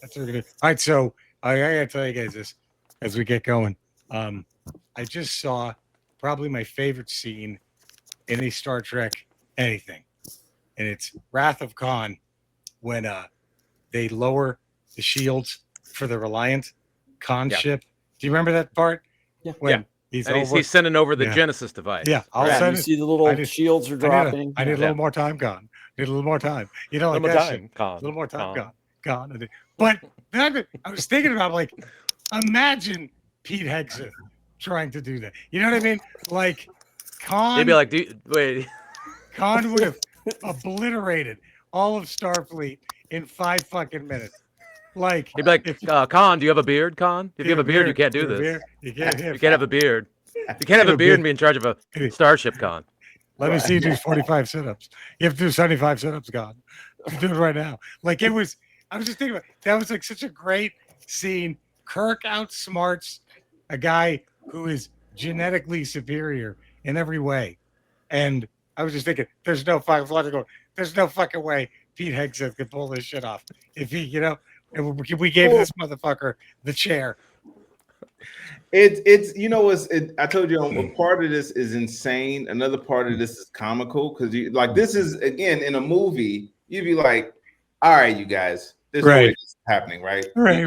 That's what we're gonna do. All right, so I gotta tell you guys this as we get going. I just saw probably my favorite scene in a Star Trek anything, and it's Wrath of Khan when they lower the shields for the Reliant Khan ship. Do you remember that part? Yeah. When he's sending over the Genesis device. Yeah, I'll send you it. see the little shields are dropping. I need a little more time, Khan. Need a little more time. You know, like that shit. Khan. A little more time, Khan. But then I was thinking about, like, imagine Pete Hegseth trying to do that. You know what I mean? Like, Khan. They'd be like, wait. Khan would have obliterated all of Starfleet in 5 fucking minutes. Like, he'd be like, Khan, do you have a beard, Khan? If you have a beard, you can't do this. You can't have a beard. You can't have a beard and be in charge of a starship, Khan. Let me see you do 45 sit-ups. You have to do 75 sit-ups, God. Do it right now. Like, I was just thinking about that was like such a great scene. Kirk outsmarts a guy who is genetically superior in every way. And I was just thinking, there's no fucking way Pete Hegseth could pull this shit off. If he, if we gave this motherfucker the chair. I told you a part of this is insane. Another part of this is comical because this is, again, in a movie, you'd be like, all right, you guys, this is happening, right? Right.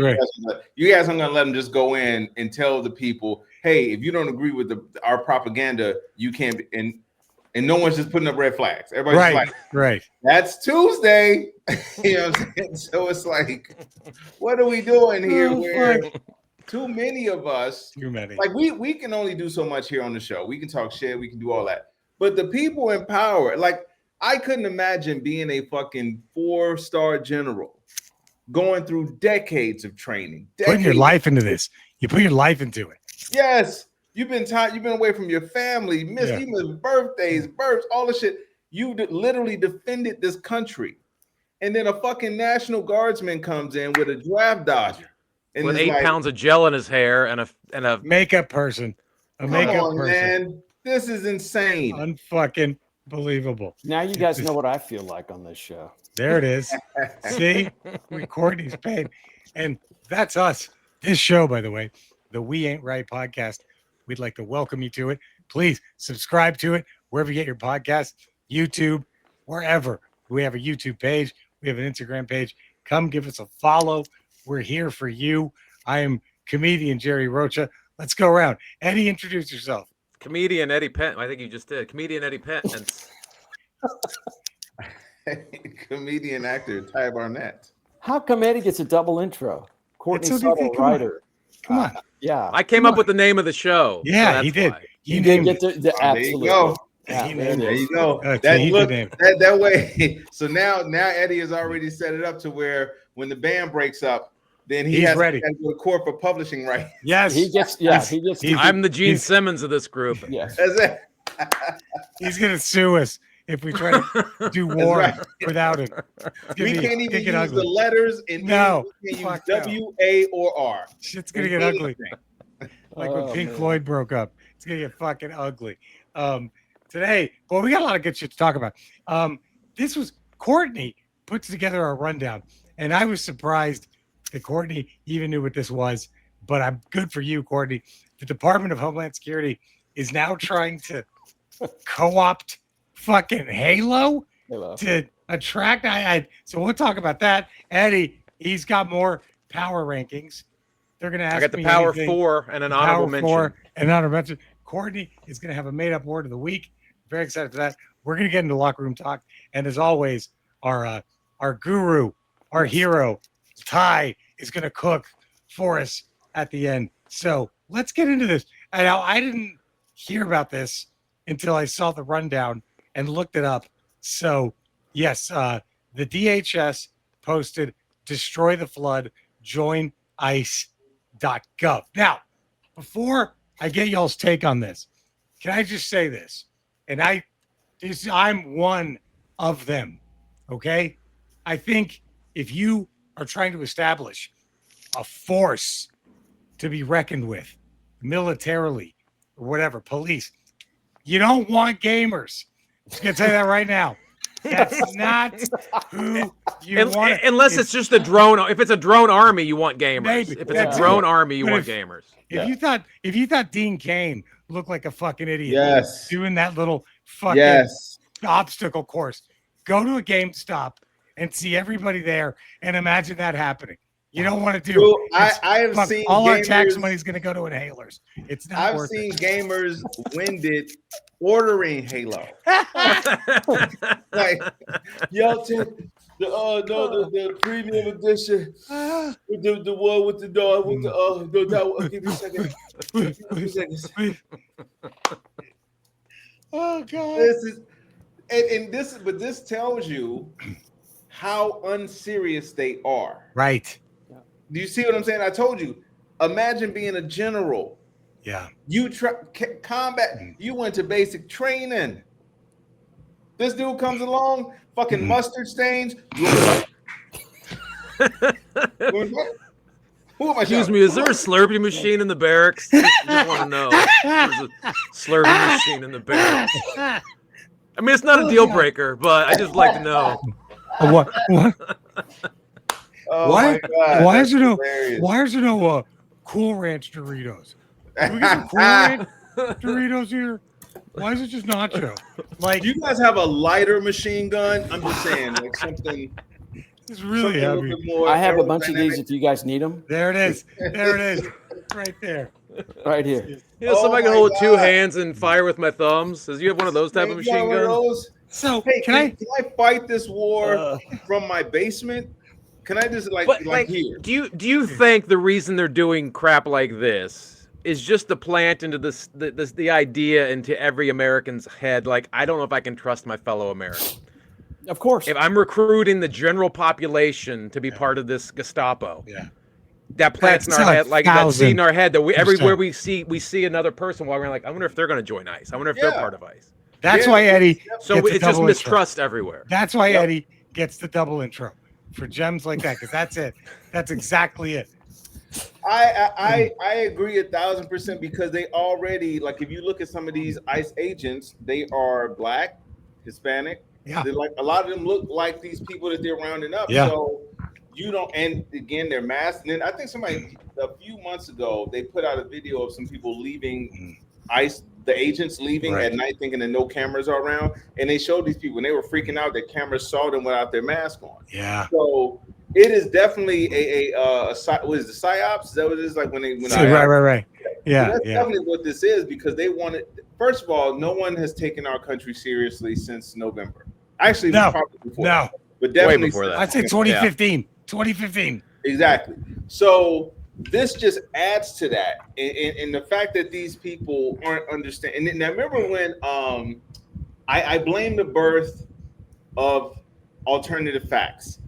You guys aren't gonna let them just go in and tell the people, hey, if you don't agree with our propaganda, you can't be, and no one's just putting up red flags. Everybody's right. That's Tuesday. You know what I'm saying? So it's like, what are we doing here? Where too many of us, like we can only do so much here on the show. We can talk shit, we can do all that. But the people in power, like, I couldn't imagine being a fucking 4-star general going through decades of training. Putting your life into this. You put your life into it. Yes. You've been away from your family, you missed birthdays, births, all the shit. You literally defended this country. And then a fucking National Guardsman comes in with a draft dodger. And with 8 pounds of gel in his hair and a makeup person. Man. This is insane. Unfucking believable. Now you guys know what I feel like on this show. There it is. See? Courtney's pain. And that's us. This show, by the way, the We Ain't Right podcast. We'd like to welcome you to it. Please subscribe to it wherever you get your podcast, YouTube, wherever. We have a YouTube page. We have an Instagram page. Come give us a follow. We're here for you. I am comedian Jerry Rocha. Let's go around. Eddie, introduce yourself. Comedian Eddie Penn. I think you just did. Comedian Eddie Penn. Comedian actor Ty Barnett. How come Eddie gets a double intro? Courtney Subtle, writer. Come on. Yeah. I came up with the name of the show. Yeah, so he did. Why. You did get the absolutely. There you go. Yeah, there you go. That way. So now Eddie has already set it up to where when the band breaks up, then he's ready to go to court for publishing rights. Yes, he gets. I'm the Gene Simmons of this group. Yes, that's it. He's gonna sue us if we try to do war without it. We can't even use the letters in W-A or R. Shit's gonna get ugly. Like when Pink Floyd broke up. It's gonna get fucking ugly. Today, well, we got a lot of good shit to talk about. This was Courtney puts together a rundown, and I was surprised that Courtney even knew what this was. But I'm good for you, Courtney. The Department of Homeland Security is now trying to co-opt fucking Halo to attract. So we'll talk about that. Eddie, he's got more power rankings. They're gonna ask me. I got the Power 4 and an honorable mention. Courtney is gonna have a made-up word of the week. Very excited for that. We're gonna get into locker room talk, and as always, our guru, our hero, Ty, is gonna cook for us at the end. So let's get into this. I didn't hear about this until I saw the rundown and looked it up. So yes, the DHS posted "Destroy the Flood, join ICE.gov." Now, before I get y'all's take on this, can I just say this? And I'm one of them. Okay, I think if you are trying to establish a force to be reckoned with, militarily or whatever, police, you don't want gamers. I'm just gonna tell you that right now. That's not who you want. Unless it's just a drone. If it's a drone army, you want gamers. Maybe. If it's a drone army, you want gamers. If you thought Dean Cain looked like a fucking idiot doing that little fucking obstacle course, go to a GameStop and see everybody there and imagine that happening. You don't want to do it. I have seen all our tax money is going to go to inhalers. It's not I've worth seen it. gamers winded ordering Halo. Like, yo, the premium edition, the one with the dog, with the give me a second. Give me a second. Oh God! This is but this tells you how unserious they are. Right. Do you see what I'm saying? I told you. Imagine being a general. Yeah. You combat. You went to basic training. This dude comes along, fucking mustard stains. Who am I? Excuse me, is there a Slurpee machine in the barracks? I want to know. There's a Slurpee machine in the barracks. I mean, it's not a deal breaker, but I just like to know. What? Oh why? My God, why is there no? hilarious. Why is there no Cool Ranch Doritos? Can we get some Cool Ranch Doritos here? Why is it just nacho? Like, do you guys have a lighter machine gun? I'm just saying, like something. It's really heavy. I have a bunch of these if you guys need them. There it is. There it is. Right there. Right here. Yeah, somebody can hold it 2 hands and fire with my thumbs. Does you have one of those type of machine guns? So hey, can I fight this war from my basement? Can I just like here? Do you think the reason they're doing crap like this is just to plant into the idea into every American's head? Like, I don't know if I can trust my fellow American. Of course. If I'm recruiting the general population to be part of this Gestapo, that plants in our head, like that seed in our head that everywhere we see another person while we're like, I wonder if they're going to join ICE. I wonder if they're part of ICE. That's why Eddie. So it's just mistrust everywhere. That's why Eddie gets the double intro for gems like that, because that's it. That's exactly it. I agree 1,000% because they already, like, if you look at some of these ICE agents, they are Black, Hispanic. Yeah. They're like, a lot of them look like these people that they're rounding up. Yeah. So you don't, and again, they're masked. And then I think somebody a few months ago, they put out a video of some people leaving ICE, the agents leaving at night thinking that no cameras are around. And they showed these people and they were freaking out that cameras saw them without their mask on. Yeah. So it is definitely what is the psyops? Is that what it is? Like when right. Yeah. So that's definitely what this is, because they wanted, first of all, no one has taken our country seriously since November. Actually, probably before. No. But definitely way before that. I'd say 2015. 2015. Exactly. So this just adds to that. And the fact that these people aren't understanding. And I remember when I blame the birth of alternative facts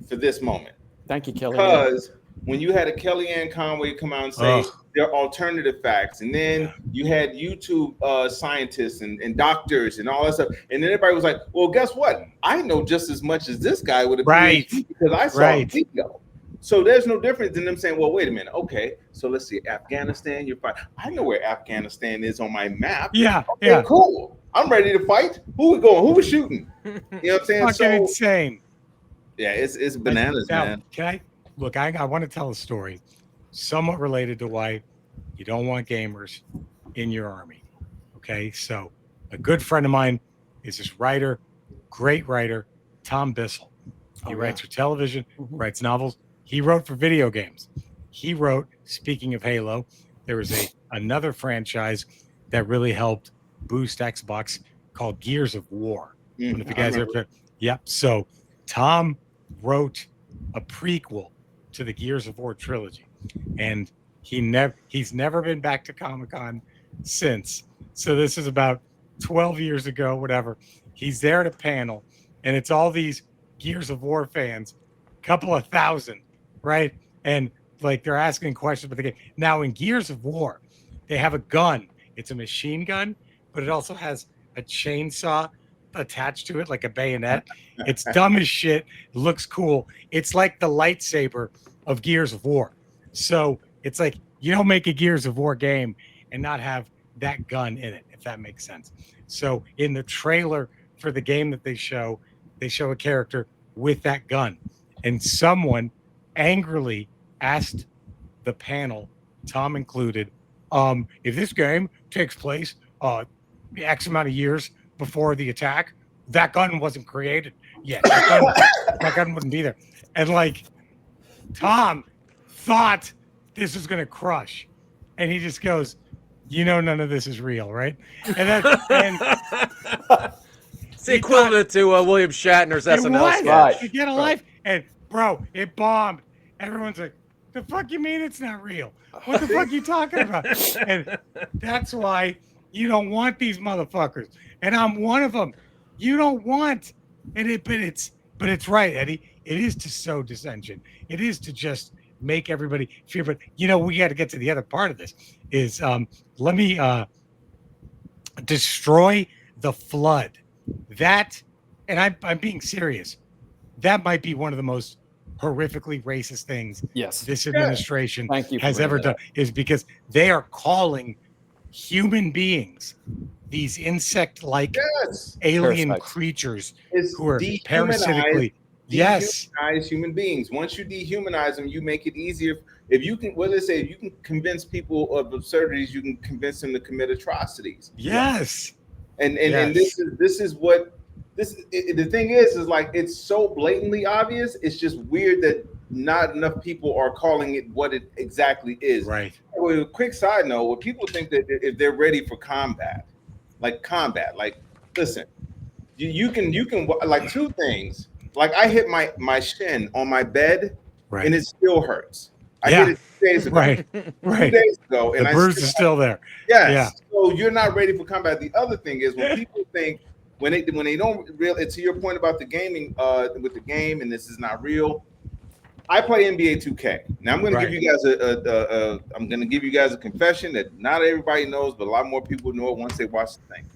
for this moment. Thank you, Kelly. Because when you had a Kellyanne Conway come out and say they're alternative facts, and then you had YouTube scientists and doctors and all that stuff, and then everybody was like, well, guess what? I know just as much as this guy with a PhD because I saw a video. So there's no difference in them saying, well, wait a minute. Okay, so let's see. Afghanistan, you're fine. I know where Afghanistan is on my map. Yeah. Okay, cool. I'm ready to fight. Who we going? Who was shooting? You know what I'm saying? Fucking insane. Yeah, it's bananas, man. Can I look? I want to tell a story somewhat related to why you don't want gamers in your army. Okay, so a good friend of mine is this writer, great writer, Tom Bissell. He writes for television, writes novels. He wrote for video games. He wrote, speaking of Halo, there was another franchise that really helped boost Xbox called Gears of War. I don't know if you guys ever. Yep. So Tom wrote a prequel to the Gears of War trilogy, and he's never been back to Comic-Con since. So this is about 12 years ago, whatever. He's there at a panel, and it's all these Gears of War fans, a couple of thousand, right? And like they're asking questions about the game. Now in Gears of War, they have a gun. It's a machine gun, but it also has a chainsaw attached to it, like a bayonet. It's dumb as shit. It looks cool. It's like the lightsaber of Gears of War. So it's like you don't make a Gears of War game and not have that gun in it, if that makes sense. So in the trailer for the game that they show, they show a character with that gun, and someone angrily asked the panel, Tom included, if this game takes place X amount of years before the attack, that gun wasn't created yet. That gun wouldn't be there. And like Tom thought this was going to crush, and he just goes, none of this is real, right? And it's the equivalent to William Shatner's SNL sketch. To Get a Life, and bro, it bombed. Everyone's like, the fuck you mean it's not real? What the fuck are you talking about? And that's why you don't want these motherfuckers. And I'm one of them. You don't want but it's right, Eddie. It is to sow dissension. It is to just make everybody fear. But we got to get to the other part of this. Is let me destroy the flood. That, and I'm being serious. That might be one of the most horrifically racist things this administration has ever done, is because they are calling human beings these insect-like alien parasites. Creatures it's who are parasitically dehumanize human beings. Once you dehumanize them, you make it easier. If you can, what they say, if you can convince people of absurdities, you can convince them to commit atrocities. Yes. And this is what the thing is like, it's so blatantly obvious. It's just weird that not enough people are calling it what it exactly is. Right. Well, a quick side note: when people think that if they're ready for combat, listen, you can like two things. Like I hit my shin on my bed, and it still hurts. I hit it 2 days ago. Right. 2 days ago, and the bruise is still there. Yes. Yeah. So you're not ready for combat. The other thing is when people think when they don't really, to your point about the gaming with the game, and this is not real. I play NBA 2K. Now I'm going to give you guys I'm going to give you guys a confession that not everybody knows, but a lot more people know it once they watch the thing.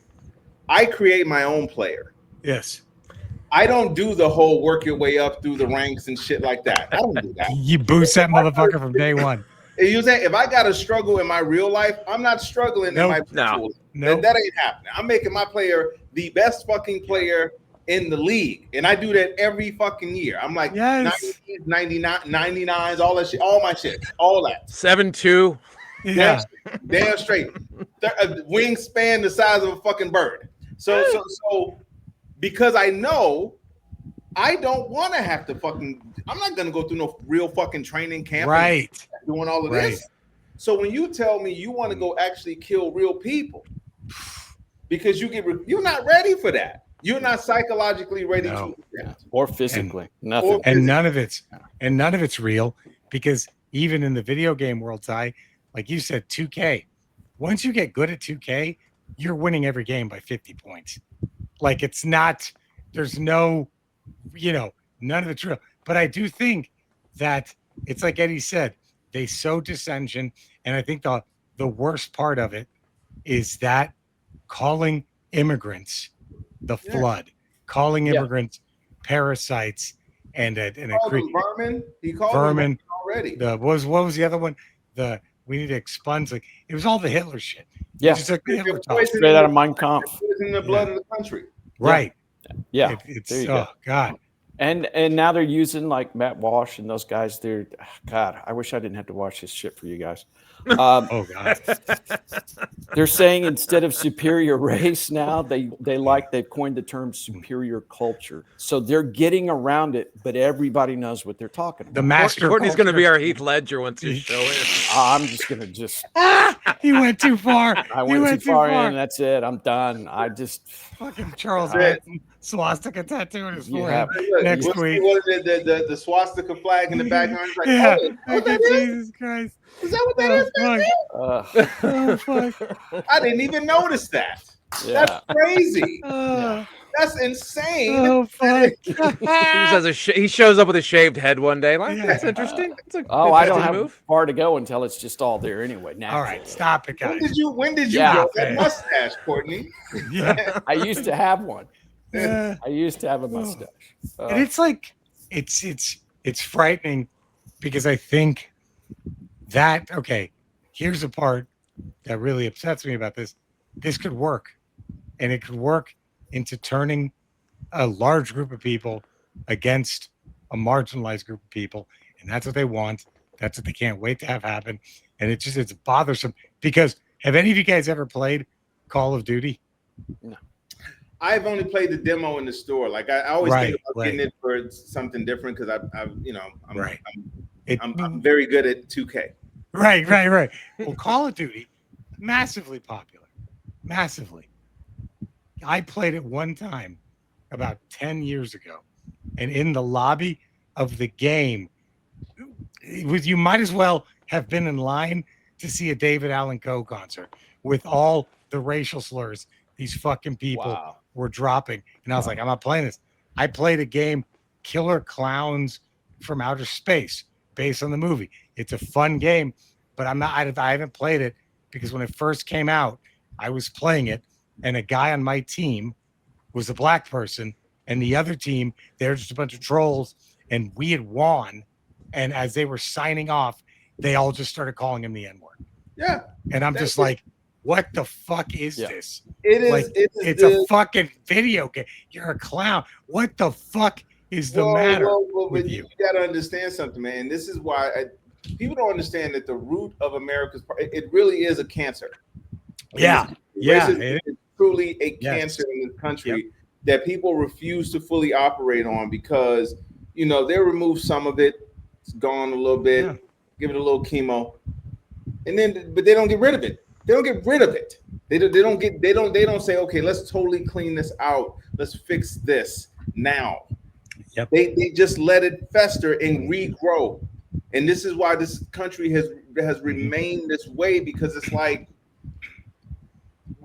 I create my own player. Yes. I don't do the whole work your way up through the ranks and shit like that. I don't do that. You boost that motherfucker from day one. If I got to struggle in my real life, I'm not struggling in my tools. That ain't happening. I'm making my player the best fucking player in the league, and I do that every fucking year. I'm like 90s, 99, 99s, all that shit, all my shit, all that. 7'2". Yeah, damn straight. Wingspan the size of a fucking bird. So because I know I don't want to have to I'm not gonna go through no real fucking training camp. Right. Doing all of this. So when you tell me you want to go actually kill real people, because you're not ready for that. You're not psychologically ready to do that. Or physically. Nothing. And none of it's real, because even in the video game world, Ty, like you said, 2K. Once you get good at 2K, you're winning every game by 50 points. Like there's no, none of it's real. But I do think that it's like Eddie said, they sow dissension. And I think the worst part of it is that calling immigrants the flood, calling immigrants parasites and vermin. He called vermin already. What was the other one? We need to expunge. Like it was all the Hitler shit. Yeah, just like the Hitler straight out of Mein Kampf. It's in the blood of the country. Right. Yeah. It's God. And now they're using like Matt Walsh and those guys. God, I wish I didn't have to watch this shit for you guys. Oh God. They're saying instead of superior race now, they've coined the term superior culture. So they're getting around it, but everybody knows what they're talking about. The master Courtney's going to be our Heath Ledger once you show it. I'm just going to he went too far. I went too far in. That's it. I'm done. I just fucking Charles Manson swastika tattoo in his forehead next week. The swastika flag in the background. Like, Jesus Christ. Is that what that is? Oh, fuck. I didn't even notice that. Yeah. That's crazy. That's insane. Oh, fuck. He shows up with a shaved head one day. Like, that's interesting. I don't have far to go until it's just all there anyway. Naturally. All right, stop it, guys. When did you get that mustache, Courtney? Yeah. I used to have one. I used to have a mustache. And it's like it's frightening, because I think that, here's the part that really upsets me about this. This could work, and it could work into turning a large group of people against a marginalized group of people, and that's what they want. That's what they can't wait to have happen. And it's bothersome because have any of you guys ever played Call of Duty? No. I've only played the demo in the store. Like I always think about getting it for something different because I'm very good at 2K. Right. Well, Call of Duty, massively popular, massively. I played it one time about 10 years ago, and in the lobby of the game, you might as well have been in line to see a David Allan Coe concert with all the racial slurs these fucking people were dropping. And I was like, I'm not playing this. I played a game, Killer Clowns from Outer Space, based on the movie. It's a fun game, but I haven't played it because when it first came out, I was playing it, and a guy on my team was a black person, and the other team, they're just a bunch of trolls, and we had won. And as they were signing off, they all just started calling him the N-word. Yeah. And I'm just like, what the fuck is this? It is. Like, it's a fucking video game. You're a clown. What the fuck is the matter with you? You got to understand something, man. This is why people don't understand that the root of America's, it really is a cancer. It's truly a cancer in this country that people refuse to fully operate on because, they remove some of it. It's gone a little bit, give it a little chemo, but they don't get rid of it. They don't get rid of it. They don't say, okay, let's totally clean this out. Let's fix this now. Yep. They just let it fester and regrow. And this is why this country has remained this way, because it's like,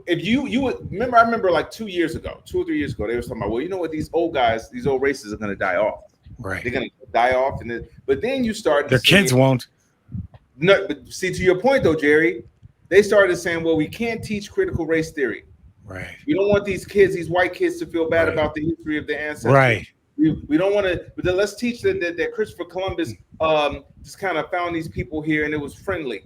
if you would remember, I remember like 2 or 3 years ago, they were talking about, well, you know what, these old guys, these old races are going to die off. Right. They're going to die off. But then you start. Their kids won't. No, but see, to your point though, Jerry, they started saying, well, we can't teach critical race theory. Right. We don't want these white kids to feel bad about the history of their ancestors. Right. We don't want to, but then let's teach them that Christopher Columbus just kind of found these people here and it was friendly.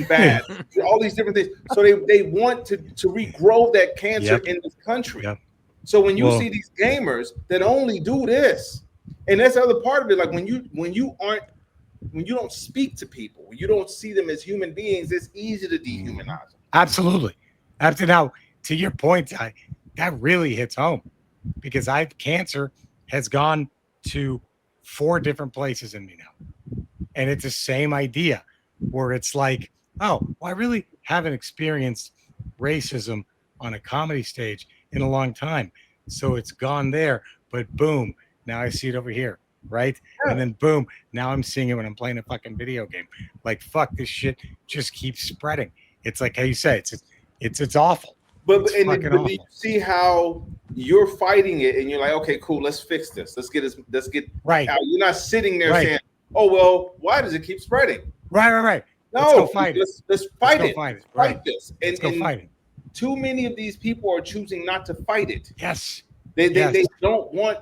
Bad. All these different things. So they want to regrow that cancer in this country. Yep. So when you see these gamers that only do this, and that's the other part of it, like when you don't speak to people, when you don't see them as human beings, it's easy to dehumanize them. Absolutely. Now, to your point, that really hits home because cancer has gone to 4 different places in me now. And it's the same idea where it's like, oh, well, I really haven't experienced racism on a comedy stage in a long time. So it's gone there, but boom, now I see it over here. Right. Yeah. And then boom, now I'm seeing it when I'm playing a fucking video game. Like, fuck, this shit just keeps spreading. It's like how you say it's awful. But you see how you're fighting it and you're like, okay, cool, let's fix this. Let's get right. Out. You're not sitting there saying, oh, well, why does it keep spreading? Right. No, let's go fight it. Let's fight it. Fight this. Let's go fight it. Too many of these people are choosing not to fight it. Yes. They don't want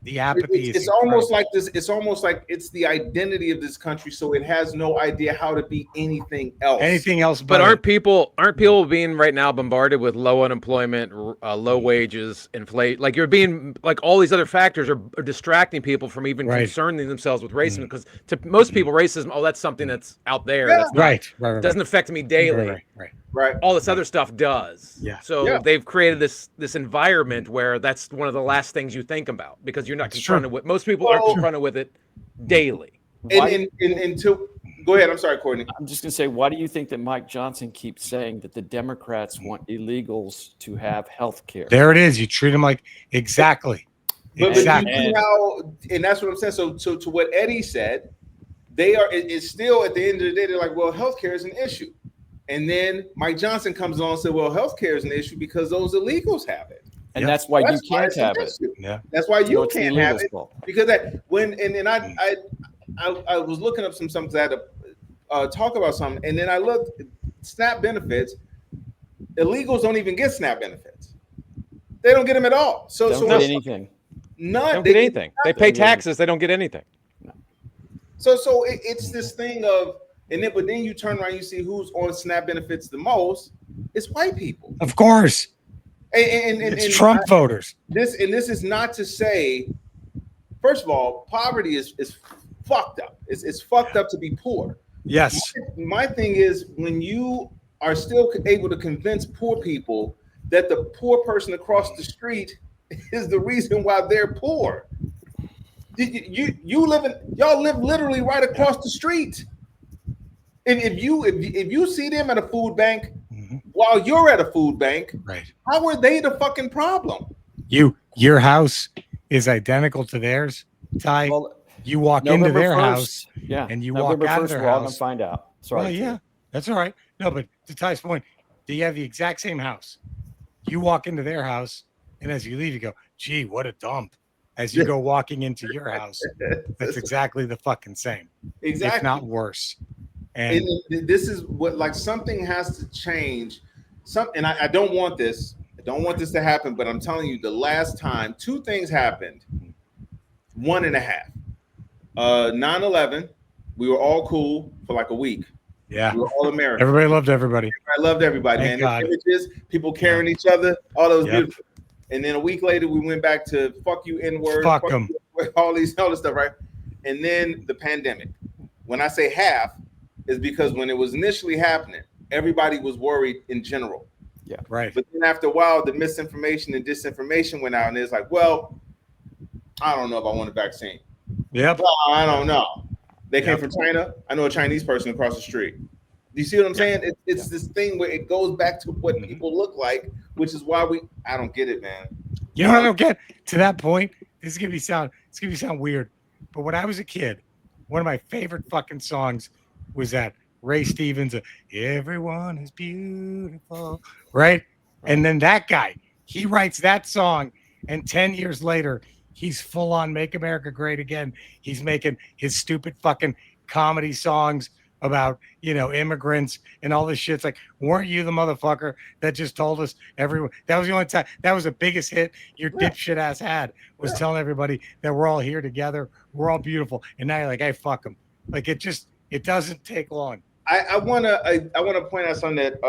the apathy. It's almost like this. It's almost like it's the identity of this country, so it has no idea how to be anything else. But aren't people being right now bombarded with low unemployment, low wages, inflation? Like, you're being like, all these other factors are distracting people from even concerning themselves with racism, because to most people, racism, that's something that's out there. That's not, doesn't affect me daily. Right. All this other stuff does. Yeah. So they've created this environment where that's one of the last things you think about, because you're not confronted with. Most people aren't confronted with it daily. Until go ahead. I'm sorry, Courtney. I'm just going to say, why do you think that Mike Johnson keeps saying that the Democrats want illegals to have health care? There it is. You treat them like exactly. But you see how, and that's what I'm saying. So to what Eddie said, it's still at the end of the day, they're like, well, healthcare is an issue. And then Mike Johnson comes along and said, well, healthcare is an issue because those illegals have it. And that's why you can't have it. Yeah. That's why you can't have it. Because I was looking up some I had to talk about something, and then I looked SNAP benefits. Illegals don't even get SNAP benefits. They don't get them at all. So don't get anything. None. They don't get anything. They pay taxes. They don't get anything. No. So it's this thing of, but then you turn around, you see who's on SNAP benefits the most. It's white people. Of course. It's Trump voters. This is not to say. First of all, poverty is fucked up. It's fucked up to be poor. Yes. My thing is when you are still able to convince poor people that the poor person across the street is the reason why they're poor. Y'all live literally right across the street. And if you see them at a food bank while you're at a food bank, right? How are they the fucking problem? Your house is identical to theirs, Ty. Well, you walk into their 1st, house, and you November walk out of their we're house. All gonna find out. Sorry. Well, yeah, that's all right. No, but to Ty's point, do you have the exact same house? You walk into their house, and as you leave, you go, "Gee, what a dump." As you go walking into your house, that's exactly the fucking same. Exactly, if not worse. And this is what, like, something has to change. And I don't want this. I don't want this to happen, but I'm telling you, the last time 2 things happened, 1.5. 9/11, we were all cool for like a week. Yeah, we were all American. Everybody loved everybody. I loved everybody, Thank man. Images, people carrying each other, all those beautiful. And then a week later, we went back to fuck you, N-word, fuck them, all this stuff, right? And then the pandemic. When I say half, is because when it was initially happening, everybody was worried in general. Yeah, right. But then after a while, the misinformation and disinformation went out, and it's like, well, I don't know if I want a vaccine. Yep. Well, I don't know. They came from China. I know a Chinese person across the street. Do you see what I'm saying? It's this thing where it goes back to what people look like, which is why I don't get it, man. You know what I don't get? To that point, it's gonna sound weird, but when I was a kid, one of my favorite fucking songs was that Ray Stevens, "Everyone is Beautiful," right? And then that guy, he writes that song, and 10 years later, he's full on Make America Great Again. He's making his stupid fucking comedy songs about, immigrants and all this shit. It's like, weren't you the motherfucker that just told us everyone? That was the only time. That was the biggest hit your dipshit ass had, was telling everybody that we're all here together. We're all beautiful. And now you're like, hey, fuck them. Like, it doesn't take long. I want to point out something that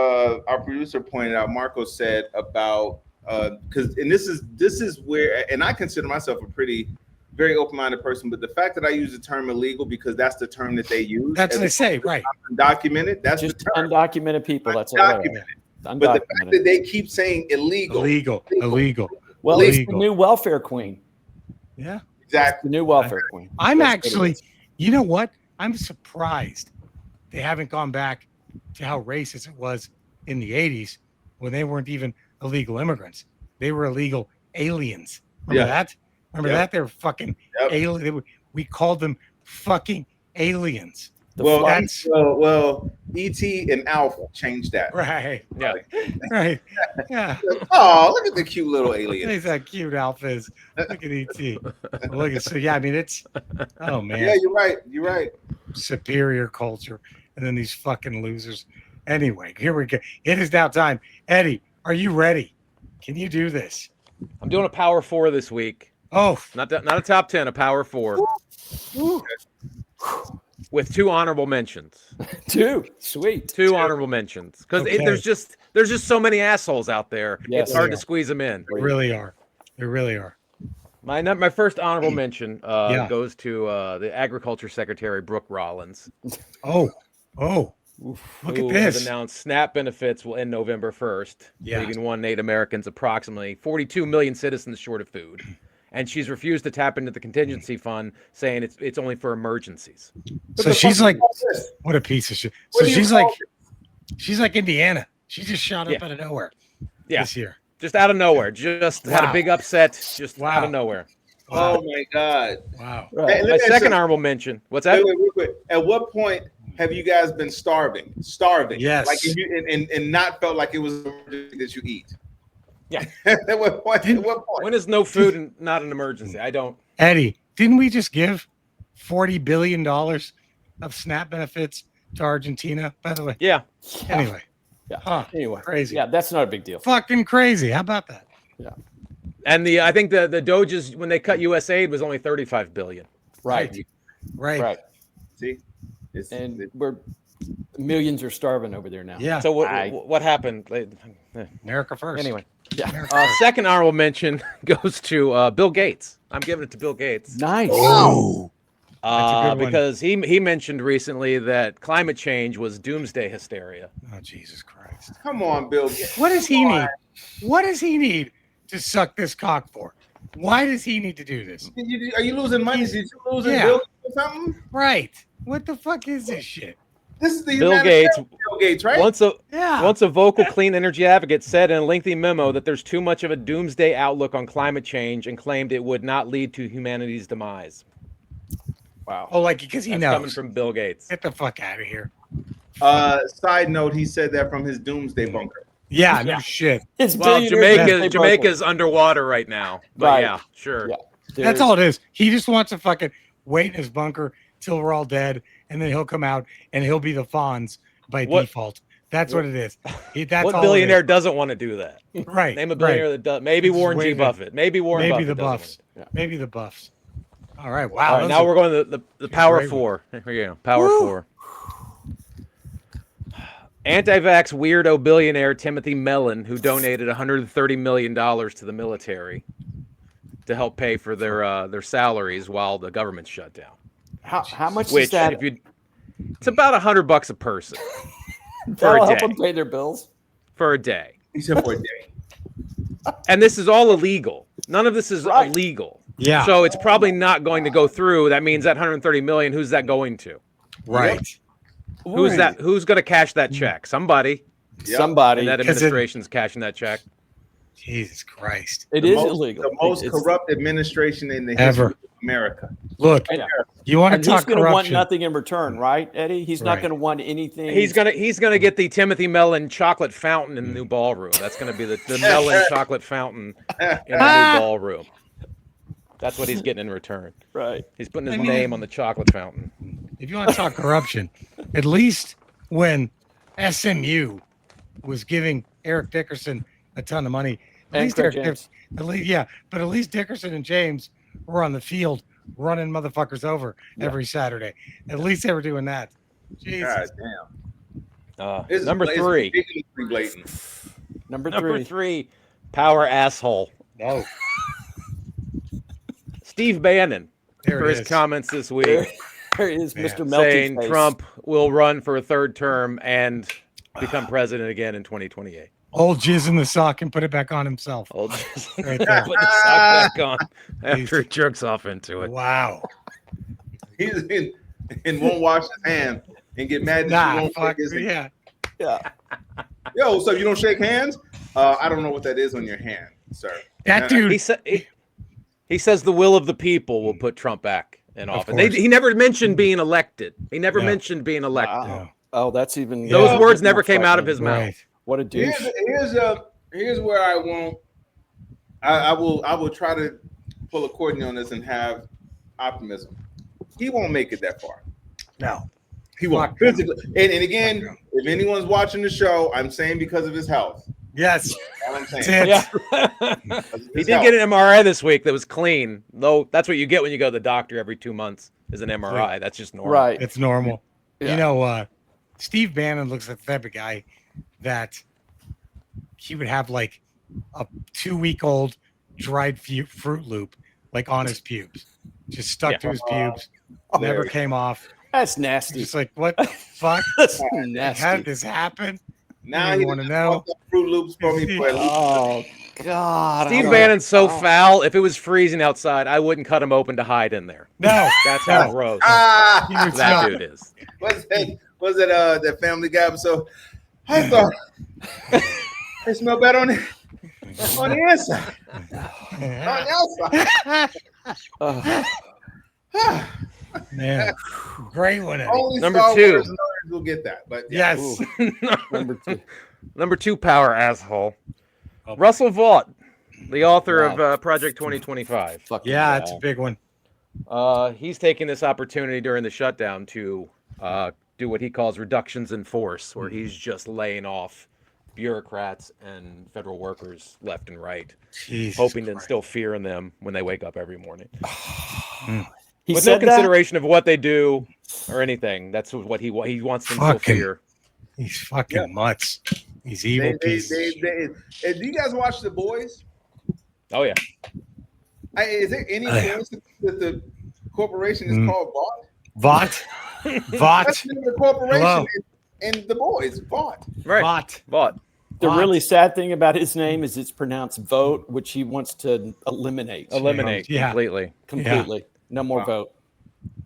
our producer pointed out. Marco said about because this is where, and I consider myself a very open-minded person, but the fact that I use the term illegal because that's the term that they use. That's what they say, right? Undocumented. That's just the term. Undocumented people. That's all right. But the fact that they keep saying illegal. Well, it's the new welfare queen. Yeah, exactly. The new welfare queen. I'm actually, you know what? I'm surprised they haven't gone back to how racist it was in the 80s when they weren't even illegal immigrants. They were illegal aliens. Remember that? Remember that? They were fucking aliens. We called them fucking aliens. Well, E.T. and Alf changed that. Right. Yeah. Right. Yeah. Oh, look at the cute little alien. He's that cute Alf is. Look at E.T. Look at, so yeah, I mean, it's, oh man. Yeah, you're right. Superior culture. And then these fucking losers. Anyway, here we go. It is now time. Eddie, are you ready? Can you do this? I'm doing a power 4 this week. Oh, not a top 10, a power 4. Ooh. With 2 honorable mentions. 2 honorable mentions, because there's just so many assholes out there. Yes, it's hard to squeeze them in. They really are. My first honorable mention goes to the Agriculture Secretary Brooke Rollins. Oh, look at this. Has announced SNAP benefits will end November 1st, leaving 1 in 8 Americans, approximately 42 million citizens, short of food. And she's refused to tap into the contingency fund, saying it's only for emergencies. So she's like, what a piece of shit. So she's like Indiana. She just shot up out of nowhere this year. Just out of nowhere. Just had a big upset. Just out of nowhere. Wow. Oh my God. Wow. Right. My second honorable mention. What's that? Wait, real quick. At what point have you guys been starving? Yes. Like and not felt like it was an emergency that you eat? Yeah. At what point? When is no food and not an emergency? I don't. Eddie, didn't we just give $40 billion of SNAP benefits to Argentina, by the way? Yeah. Anyway. Yeah. Huh, anyway. Crazy. Yeah, that's not a big deal. Fucking crazy. How about that? Yeah. And I think the Doges, when they cut US aid, was only $35 billion. Right. See? And millions are starving over there now. Yeah. So what happened? America first. Anyway. Yeah. Second honorable mention goes to Bill Gates. I'm giving it to Bill Gates. Nice. Oh, that's a good one. Because he mentioned recently that climate change was doomsday hysteria. Oh, Jesus Christ. Come on, Bill. What does he need? What does he need to suck this cock for? Why does he need to do this? Are you losing money? Did you lose a bill or something? Right. What the fuck is this shit? This is the Bill Gates. Bill Gates, right? Once a vocal clean energy advocate said in a lengthy memo that there's too much of a doomsday outlook on climate change and claimed it would not lead to humanity's demise. Wow. Oh, like because he knows. Coming from Bill Gates. Get the fuck out of here. Side note, he said that from his doomsday bunker. Yeah, no shit. Well, Jamaica's underwater right now. But yeah, sure. Yeah. That's all it is. He just wants to fucking wait in his bunker till we're all dead, and then he'll come out and he'll be the Fonz by default. That's what it is. That's what all billionaire doesn't want to do that? Right. Name a billionaire that does. Maybe Warren G. Buffett. Maybe Warren Buffett. Maybe the Buffs. Maybe the Buffs. All right. Wow. All right, now we're going to the Power Four. Here we go. Power Four. Anti-vax weirdo billionaire Timothy Mellon, who donated $130 million to the military to help pay for their salaries while the government shut down. How much is that? It's about $100 a person for a day. Help them pay their bills for a day. He said for a day. And this is all illegal. None of this is illegal. Yeah. So it's probably not going to go through. That means that 130 million. Who's that going to? Right. Who's that? Who's going to cash that check? Somebody. Yep. Somebody. And that administration's cashing that check. Jesus Christ. It is illegal. The most corrupt administration in the history of America. Look, you want to talk he's going corruption. to want nothing in return, right, Eddie? He's not going to want anything. He's gonna get the Timothy Mellon chocolate fountain in the new ballroom. That's going to be the Mellon chocolate fountain in the new ballroom. That's what he's getting in return. Right. He's putting his name on the chocolate fountain. If you want to talk corruption, at least when SMU was giving Eric Dickerson a ton of money, at least Dickerson and James were on the field running motherfuckers over every Saturday. At least they were doing that. Jesus. God damn. Number three. Number three. Power asshole. No. Steve Bannon for his comments this week. There is Mr. Melty saying face. Trump will run for a third term and become president again in 2028. Old jizz in the sock and put it back on himself. Old jizz. Right there. Put the sock back on after he jerks off into it. Wow. He's and won't wash his hand and get mad that you won't shake his hand. Yeah. Yo, so you don't shake hands? I don't know what that is on your hand, sir. That dude. He says the will of the people will put Trump back in office. He never mentioned being elected. He never mentioned being elected. Wow. Oh, that's even those words never came out of his mouth. What a douche. Here's where I will try to pull a Courtney on this and have optimism. He won't make it that far. No. He won't. Physically. And again, if anyone's watching the show, I'm saying because of his health. Yes. All I'm saying. Yeah. He did get an MRI this week that was clean. Though that's what you get when you go to the doctor every 2 months is an MRI. That's just normal. Right. It's normal. Yeah. You know, Steve Bannon looks like the type of guy that he would have like a 2-week-old dried Fruit Loop like on his pubes. Just stuck to his pubes. Never came off. That's nasty. Just like, what the fuck? That's nasty. How did this happen? Now you want to know. Fruit Loops for me. Oh God! Steve Bannon's so foul. If it was freezing outside, I wouldn't cut him open to hide in there. No, that's how gross that dude is. Was it that Family Guy episode? I thought they smell better on the inside. On the outside. Man, great one. Only Number Star 2. Wars will get that, but yes. Number 2 power asshole. Russell Vought, the author of Project 2025. Yeah, it's a big one. He's taking this opportunity during the shutdown to do what he calls reductions in force, where he's just laying off bureaucrats and federal workers left and right, hoping to instill fear in them when they wake up every morning. With no consideration of what they do or anything. That's what he wants to instill fear. He's fucking nuts. He's evil piece. Do you guys watch The Boys? Oh yeah. Is there any coincidence that the corporation is called Vought? That's the corporation in The Boys. Vought. Right. Vought. The really sad thing about his name is it's pronounced vote, which he wants to eliminate. Completely. Completely. No more vote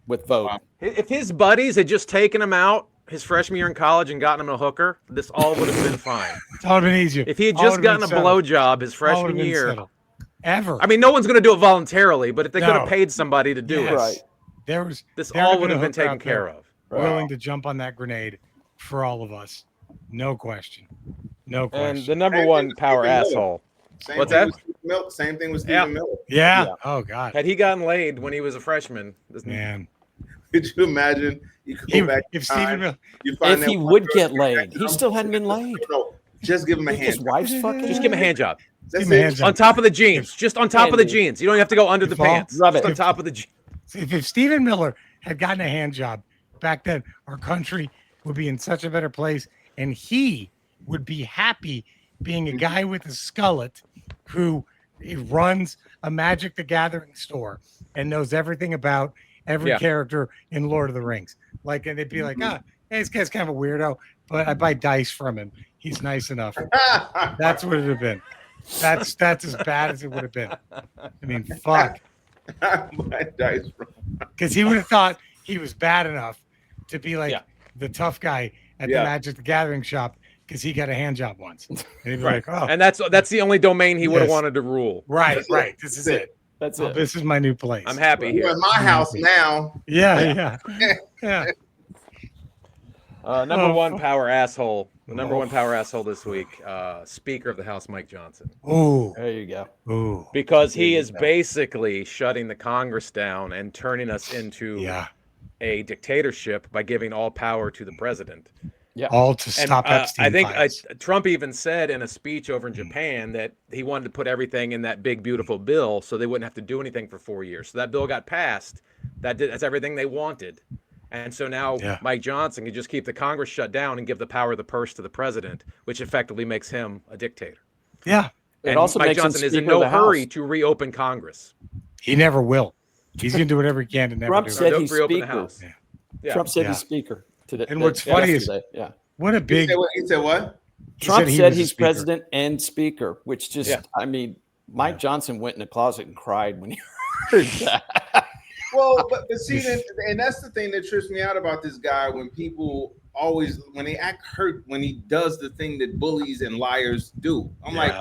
with vote. Wow. If his buddies had just taken him out his freshman year in college and gotten him a hooker, this all would have been fine. It's all been easier. If he had just gotten a blowjob his freshman year. Ever. I mean, no one's going to do it voluntarily, but if they could have paid somebody to do it, right. This all would have been taken care of. Willing to jump on that grenade for all of us. No question. No question. And the number one power asshole. What's that? Same thing with Stephen Miller. Yeah. Oh, God. Had he gotten laid when he was a freshman? Man. Could you imagine? You could go back if Stephen Miller, if he would get laid, he still hadn't been laid. No, just give him a hand. His wife's fucking. Just give him a hand job. On top of the jeans. Just on top of the jeans. You don't have to go under the pants. Just on top of the jeans. If Stephen Miller had gotten a hand job back then, our country would be in such a better place, and he would be happy being a guy with a skullet who runs a Magic the Gathering store and knows everything about every character in Lord of the Rings. Like, and they'd be like, hey, this guy's kind of a weirdo, but I buy dice from him. He's nice enough. That's what it would have been. That's as bad as it would have been. I mean, fuck. Because he would have thought he was bad enough to be like the tough guy at the Magic the Gathering shop because he got a hand job once. And he'd be like, oh. And that's the only domain he would have wanted to rule. Right. This is it. That's it. This is my new place. I'm happy here. You're in my house now. Yeah. Number one power asshole. The number one power asshole this week, Speaker of the House, Mike Johnson. Ooh. There you go. Ooh. Because he is basically shutting the Congress down and turning us into a dictatorship by giving all power to the president. Yeah. All to stop Epstein. I think Trump even said in a speech over in Japan that he wanted to put everything in that big, beautiful bill so they wouldn't have to do anything for 4 years. So that bill got passed. That's everything they wanted. And so now Mike Johnson can just keep the Congress shut down and give the power of the purse to the president, which effectively makes him a dictator. Yeah. And Mike Johnson is in no hurry to reopen Congress. He never will. He's going to do whatever he can to never Trump do said it. he's speaker. Trump said he's speaker today. And what's funny is, what a big. He said what? Trump said he's president and speaker, which just, I mean, Mike Johnson went in the closet and cried when he heard that. Well, but see, and that's the thing that trips me out about this guy when people always, when they act hurt when he does the thing that bullies and liars do. I'm like,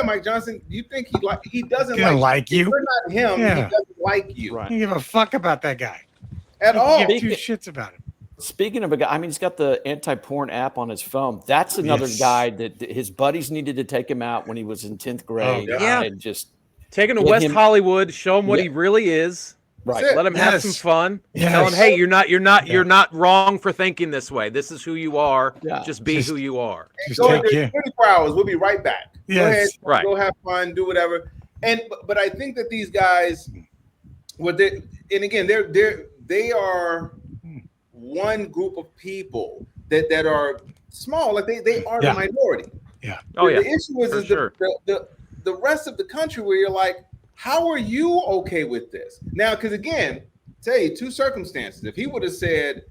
Mike Johnson, you think he doesn't like you? You're not him. He doesn't like you. Right. You give a fuck about that guy at all. Give two shits about him. Speaking of a guy, I mean, he's got the anti-porn app on his phone. That's another guy that his buddies needed to take him out when he was in 10th grade. And just take him to West Hollywood, show him what he really is. Right. Let him have some fun. Tell him, hey, you're not wrong for thinking this way. This is who you are. Just be who you are. Go ahead, 24 hours. We'll be right back. Yes. Go ahead, go have fun, do whatever. And but I think that these guys, they are one group of people that are small. Like they are the minority. Yeah. The issue is the rest of the country where you're like, how are you okay with this? Now, because again, tell you two circumstances. If he would have said,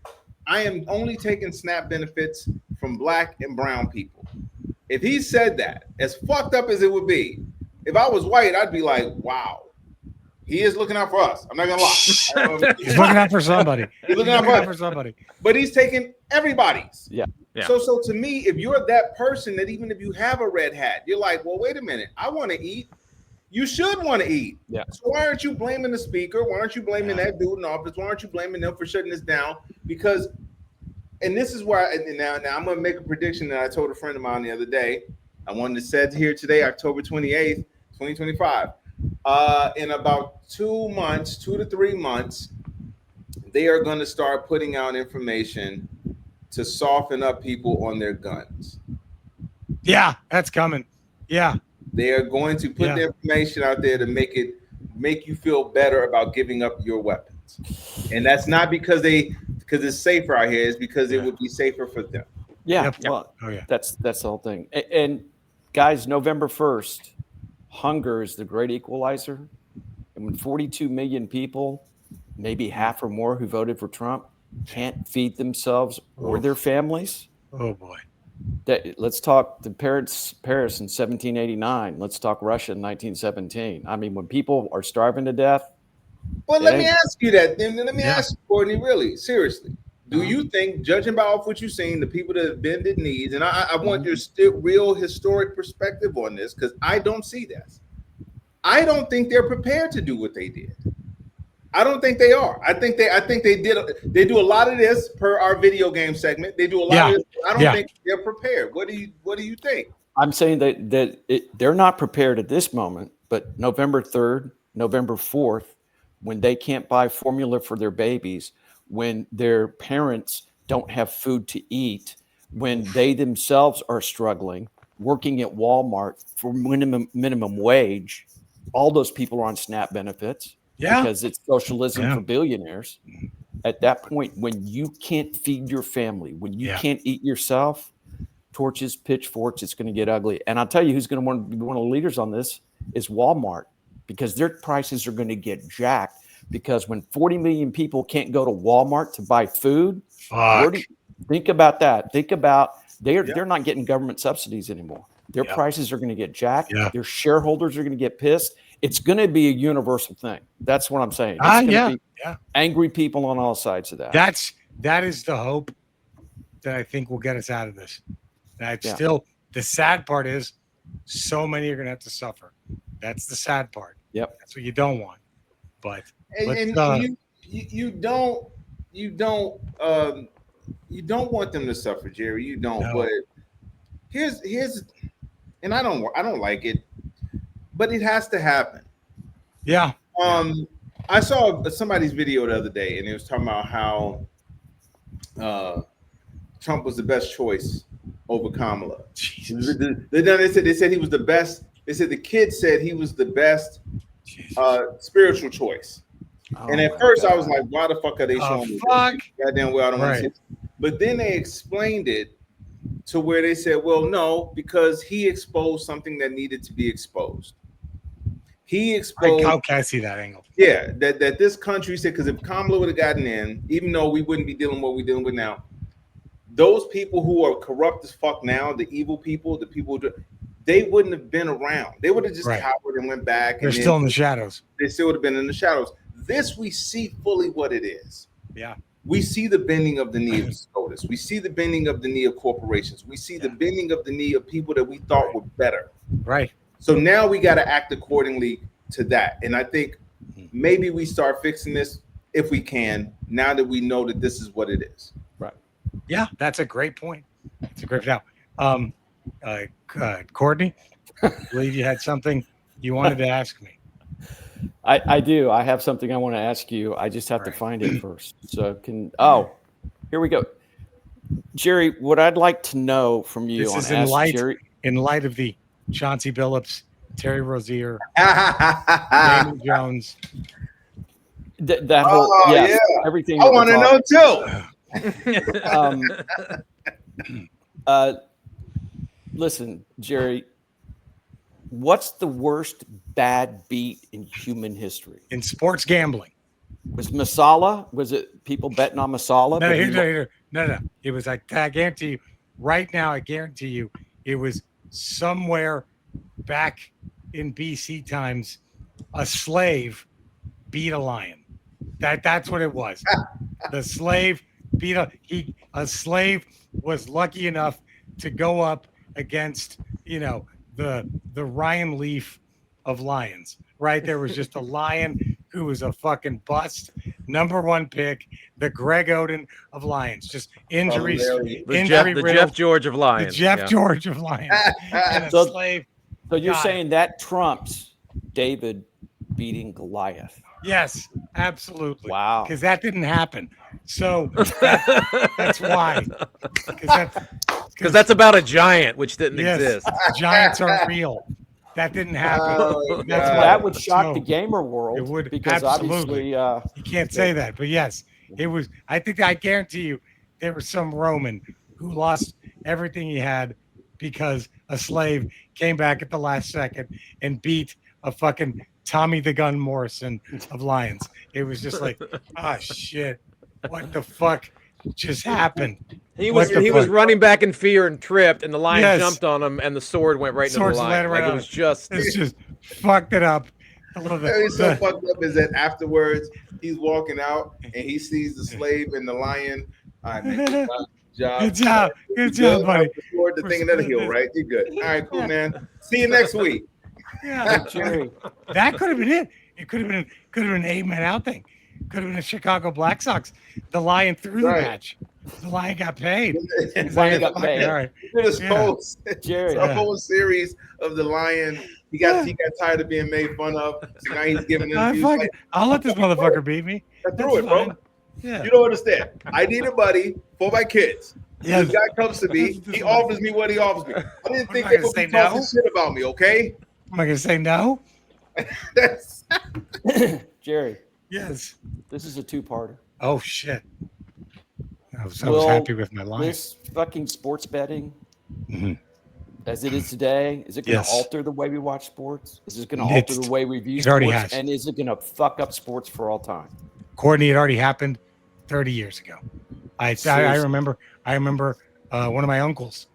I am only taking SNAP benefits from Black and brown people. If he said that, as fucked up as it would be, if I was white, I'd be like, wow, he is looking out for us. I'm not gonna lie. He's looking out for somebody. He's looking out for somebody. But he's taking everybody's. Yeah. So to me, if you're that person that even if you have a red hat, you're like, well, wait a minute, I want to eat. You should want to eat. Yeah. So why aren't you blaming the speaker? Why aren't you blaming that dude in office? Why aren't you blaming them for shutting this down? Because, and this is why, now I'm going to make a prediction that I told a friend of mine the other day. I wanted to say it here today, October 28th, 2025. In about 2 to 3 months, they are going to start putting out information to soften up people on their guns. Yeah, that's coming. Yeah. They are going to put the information out there to make you feel better about giving up your weapons. And that's not because it's safer out here, it's because it would be safer for them. Yeah. Yep. Well, Oh yeah. That's the whole thing. And guys, November 1st, hunger is the great equalizer. And when 42 million people, maybe half or more who voted for Trump, can't feed themselves or their families. Oh boy. Let's talk the Paris in 1789. Let's talk Russia in 1917. I mean, when people are starving to death. Well, let me ask you that. Then let me ask you, Courtney, really, seriously. Do you think, judging by off what you've seen, the people that have bended knees, and I want your real historic perspective on this, because I don't see that. I don't think they're prepared to do what they did. I don't think they are. I think they do a lot of this per our video game segment. They do a lot of this. I don't think they're prepared. What do you think? I'm saying that they're not prepared at this moment, but November 3rd, November 4th, when they can't buy formula for their babies, when their parents don't have food to eat, when they themselves are struggling, working at Walmart for minimum wage, all those people are on SNAP benefits because it's socialism for billionaires. At that point, when you can't feed your family, when you can't eat yourself, torches, pitchforks, it's going to get ugly. And I'll tell you who's going to want to be one of the leaders on this is Walmart, because their prices are going to get jacked. Because when 40 million people can't go to Walmart to buy food, think about that. Think about they're not getting government subsidies anymore. Their prices are going to get jacked. Their shareholders are going to get pissed. It's going to be a universal thing. That's what I'm saying. It's going to be angry people on all sides of that. That is the hope that I think will get us out of this. Still, the sad part is so many are going to have to suffer. That's the sad part. Yep. That's what you don't want. But you don't want them to suffer, Jerry. You don't. No. But here's and I don't like it, but it has to happen. Yeah. I saw somebody's video the other day, and it was talking about how Trump was the best choice over Kamala. They said he was the best. They said the kid said he was the best spiritual choice. And at first I was like, why the fuck are they showing me this? Goddamn well I don't want to see it. But then they explained it to where they said, well, no, because he exposed something that needed to be exposed. He exposed. I see that angle. Yeah, that this country said, because if Kamala would have gotten in, even though we wouldn't be dealing with what we're dealing with now, those people who are corrupt as fuck now, the evil people, the people, they wouldn't have been around. They would have just cowered and went back. They're still in the shadows. They still would have been in the shadows. This, we see fully what it is. Yeah. We see the bending of the knee of SCOTUS. We see the bending of the knee of corporations. We see the bending of the knee of people that we thought were better. Right. So now we got to act accordingly to that. And I think maybe we start fixing this if we can, now that we know that this is what it is. Right. Yeah, that's a great point. It's a great point. Courtney, I believe you had something you wanted to ask me. I do. I have something I want to ask you. I just have to find it first. So here we go. Jerry, what I'd like to know from you this is in light of the Chauncey Billups, Terry Rozier, Damon Jones. That whole everything. I want to know too. Listen, Jerry, what's the worst bad beat in human history? In sports gambling. Was Masala? Was it people betting on Masala? No. It was, I guarantee you, right now, I guarantee you, it was somewhere back in BC times, a slave beat a lion. That's what it was. The slave beat a slave was lucky enough to go up against, the Ryan Leaf of lions, right? There was just a lion who was a fucking bust, number one pick, the Greg Oden of lions, just injuries, the Jeff George of lions, the Jeff George of lions, and a slave. So you're saying that trumps David beating Goliath? Yes, absolutely. Wow. Because that didn't happen. So that's why. Because that's about a giant, which didn't exist. Giants aren't real. That didn't happen. That would shock the gamer world. It would, because absolutely. Obviously, you can't say that, but yes, it was. I guarantee you, there was some Roman who lost everything he had because a slave came back at the last second and beat a fucking Tommy the Gun Morrison of Lions. It was just like, ah, shit, what the fuck just happened? He was running back in fear and tripped, and the lion jumped on him, and the sword went right into the lion. Like, it was just fucked it up. I love that. What's so fucked up is that afterwards he's walking out and he sees the slave and the lion. All right, man. Good job. Good job, buddy. The thing in the heel, right? You're good. All right, cool, man. See you next week. Yeah, Jerry. That could have been it. It could have been an 8-man out thing. Could have been a Chicago Black Sox. The Lion threw the match. The Lion got paid. The Lion got paid. All right. A whole series of the Lion. He got tired of being made fun of. So now he's giving him. I'll let this motherfucker beat me. I threw it, bro. Yeah. You don't understand. I need a buddy for my kids. Yes. This guy comes to me. He offers me what he offers me. I didn't think they would be talking shit about me, okay? Am I going to say no? Jerry. Yes. This is a two-parter. Oh, shit. I was happy with my line. This fucking sports betting, as it is today, is it going to alter the way we watch sports? Is it going to alter the way we view sports? And is it going to fuck up sports for all time? Courtney, it already happened 30 years ago. I remember one of my uncles.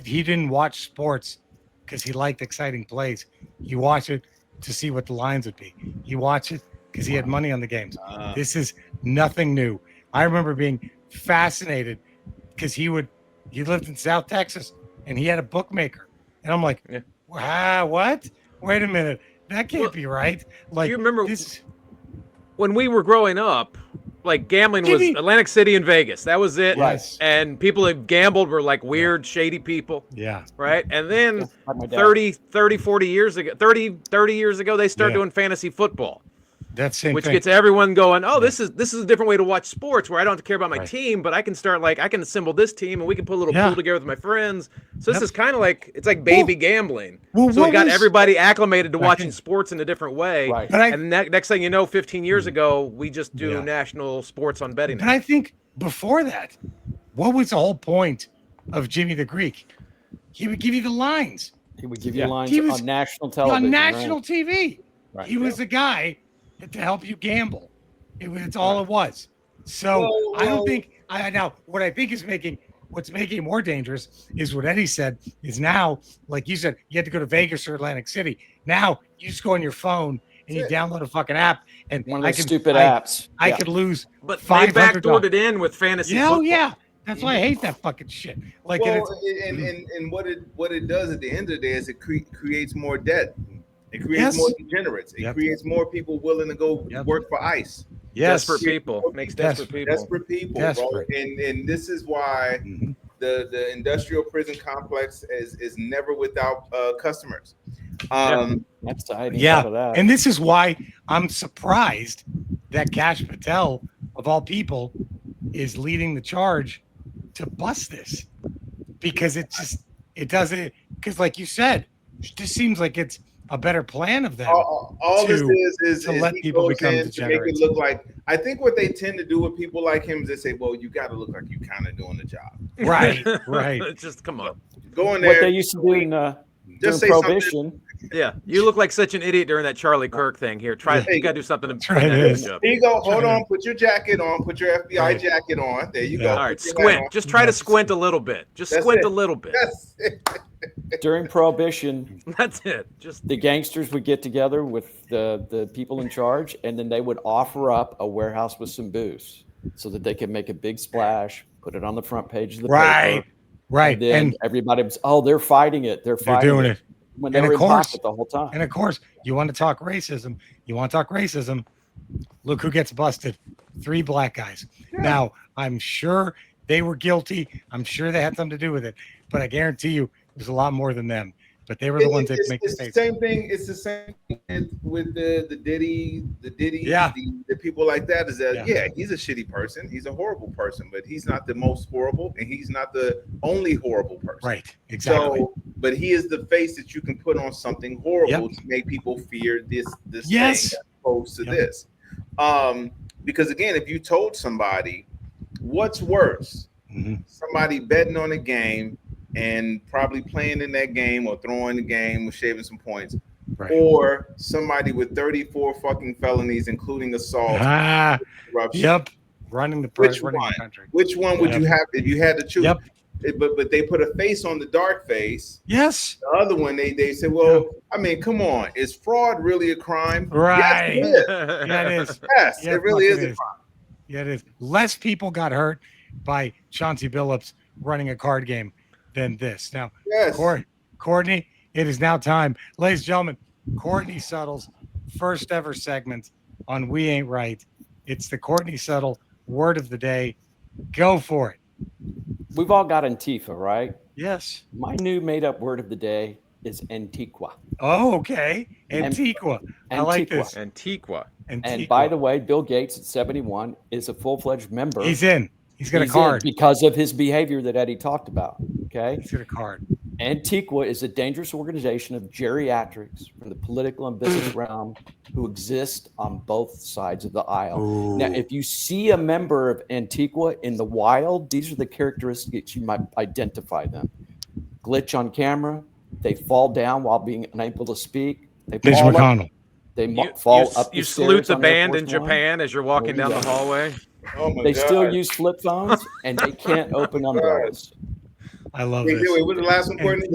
He didn't watch sports because he liked exciting plays. He watched it to see what the lines would be. He watched it because he had money on the games. This is nothing new. I remember being fascinated because he lived in South Texas and he had a bookmaker. And I'm like, wow, what? Wait a minute. That can't be right. Like, you remember when we were growing up, like gambling was Atlantic City and Vegas. That was it. Yes. And people that gambled were like weird, shady people. Yeah. Right. And then 40 years ago, 30 years ago, they started doing fantasy football. That same which thing. Gets everyone going, oh, this is a different way to watch sports where I don't have to care about my team, but I can start I can assemble this team and we can put a little pool together with my friends. So this is kind of like, it's like baby gambling. So we got everybody acclimated to watching sports in a different way. Right. And next thing you know, 15 years ago, we just do national sports on betting. But I think before that, what was the whole point of Jimmy the Greek? He would give you the lines. He would give you lines on national television. On national TV. Right. He was the guy to help you gamble. It's all it was. So I don't think now what I think is what's making it more dangerous is what Eddie said is now, like you said, you had to go to Vegas or Atlantic City. Now you just go on your phone and you download a fucking app and one of those stupid apps. I could lose. But they backdoored it in with fantasy football. Yeah. That's why I hate that fucking shit. Like, and what it does at the end of the day is it creates more debt. It creates more degenerates. It creates more people willing to go work for ICE. Yes. Desperate people. Makes desperate people. Desperate people. Bro. And this is why the industrial prison complex is never without customers. That's the idea of that. And this is why I'm surprised that Kash Patel, of all people, is leading the charge to bust this. Because it doesn't, because like you said, it just seems like it's a better plan of them. All this is to let people become degenerates. To make it look like. I think what they tend to do with people like him is they say, "Well, you got to look like you kind of doing the job." Right. Just come on. Go in there. What they used to do in during Prohibition. Yeah, you look like such an idiot during that Charlie Kirk thing. Here, you got to do something to try this. Here you go. Hold on. Put your jacket on. Put your FBI jacket on. There you go. All right, squint. Just try to squint a little bit. Just squint a little bit. That's it. During Prohibition, that's it. Just the gangsters would get together with the people in charge, and then they would offer up a warehouse with some booze so that they could make a big splash, put it on the front page of the paper. Right. And then everybody was, they're fighting it. They're doing it. When they were in pocket the whole time. And of course, you want to talk racism. Look who gets busted. 3 black guys. Yeah. Now, I'm sure they were guilty. I'm sure they had something to do with it. But I guarantee you, there's a lot more than them. But they were the ones that make mistakes. It's the same thing. It's the same thing with the Diddy, the people like that. Is that he's a shitty person. He's a horrible person, but he's not the most horrible, and he's not the only horrible person. Right. Exactly. So, but he is the face that you can put on something horrible to make people fear this thing as opposed to this. Because again, if you told somebody, what's worse, somebody betting on a game and probably playing in that game or throwing the game or shaving some points, or somebody with 34 fucking felonies, including assault, corruption. Yep, running the country. Which one would you have if you had to choose? But they put a face on the dark face. Yes. The other one, they said, well, I mean, come on, is fraud really a crime? Right. Yes, it is. Yeah, it is. Yes, it really is a crime. Yeah, it is. Less people got hurt by Chauncey Billups running a card game than this. Now, Courtney, it is now time. Ladies and gentlemen, Courtney Suttle's first ever segment on We Ain't Right. It's the Courtney Suttle word of the day. Go for it. We've all got Antifa, right? Yes. My new made-up word of the day is Antiqua. Oh, okay. Antiqua. I like this. Antiqua. And by the way, Bill Gates at 71 is a full-fledged member. He's in. He's got a card. Because of his behavior that Eddie talked about. Okay. He's got a card. Antiqua is a dangerous organization of geriatrics from the political and business realm who exist on both sides of the aisle. Ooh. Now, if you see a member of Antiqua in the wild, these are the characteristics you might identify them. Glitch on camera. They fall down while being unable to speak. They fall up. They fall up. You salute the band in Japan as you're walking down the hallway. Oh my they God. Still use flip phones and they can't open umbrellas. I love this. Wait, what was the last one, Courtney?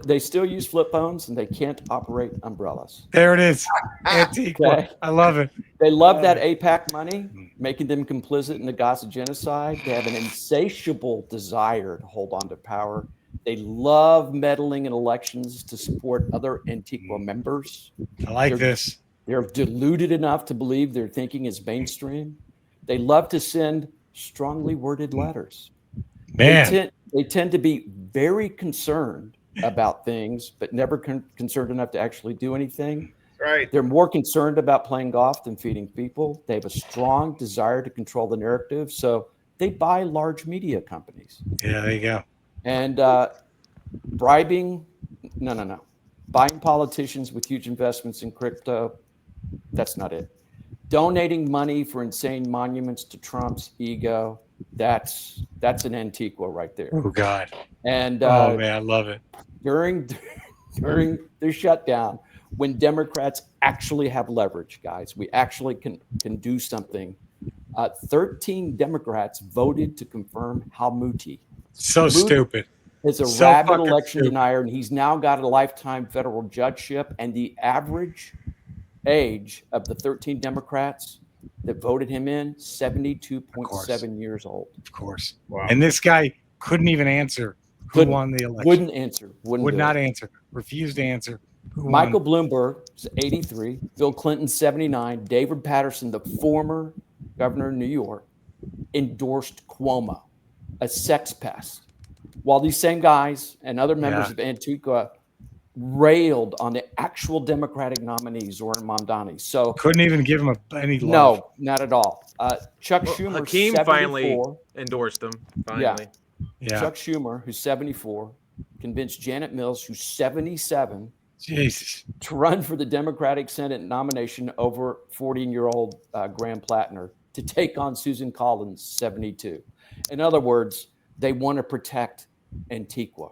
They still use flip phones and they can't operate umbrellas. There it is. Antiqua. Okay. I love it. They love that AIPAC money, making them complicit in the Gaza genocide. They have an insatiable desire to hold on to power. They love meddling in elections to support other Antiqua members. I like this. They're deluded enough to believe their thinking is mainstream. They love to send strongly worded letters. Man. They tend to be very concerned about things, but never concerned enough to actually do anything. Right. They're more concerned about playing golf than feeding people. They have a strong desire to control the narrative. So they buy large media companies. Yeah, there you go. And bribing, no. Buying politicians with huge investments in crypto, that's not it. Donating money for insane monuments to Trump's ego, that's an Antiqua right there. Oh God! And oh man, I love it. During the shutdown, when Democrats actually have leverage, guys, we actually can do something. 13 Democrats voted to confirm Halmuti. So stupid. Is a rabid election denier, and he's now got a lifetime federal judgeship. And the average age of the 13 Democrats that voted him in, 72.7 years old. Of course. Wow. And this guy couldn't even answer who won the election. Wouldn't answer. Would not answer. Refused to answer. Michael Bloomberg is 83. Bill Clinton, 79. David Patterson, the former governor of New York, endorsed Cuomo, a sex pest. While these same guys and other members of Antiqua railed on the actual Democratic nominee, Zoran Mamdani. So couldn't even give him any love. No, not at all. Chuck Schumer, Hakeem 74, finally endorsed him. Finally. Yeah. Chuck Schumer, who's 74, convinced Janet Mills, who's 77, Jesus, to run for the Democratic Senate nomination over 14-year-old Graham Plattner to take on Susan Collins, 72. In other words, they want to protect Antiqua.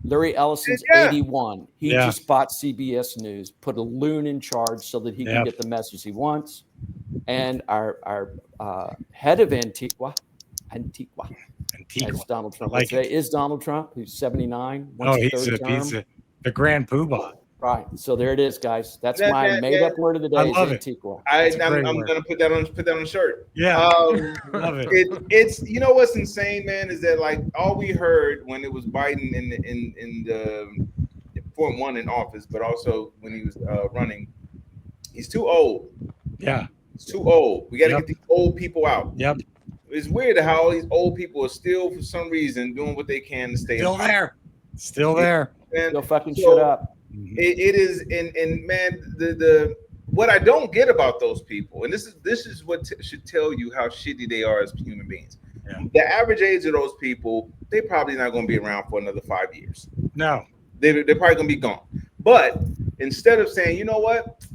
Larry Ellison's 81. He just bought CBS News, put a loon in charge so that he can get the message he wants. And our head of Antiqua, as Donald Trump would say, is Donald Trump, who's 79. He's the grand poobah. Right. So there it is, guys. That's my made-up word of the day. I love Antiqua. I'm going to put that on a shirt. Yeah. Love it. It's what's insane, man, is that like all we heard when it was Biden in the point one in office, but also when he was running, he's too old. Yeah. He's too old. We got to get these old people out. Yep. It's weird how all these old people are still, for some reason, doing what they can to stay still there. Still there. And still fucking shut up. It is, and man, the what I don't get about those people, and this is what should tell you how shitty they are as human beings. Yeah. The average age of those people, they're probably not going to be around for another 5 years. No, they're probably going to be gone. But instead of saying, you know what,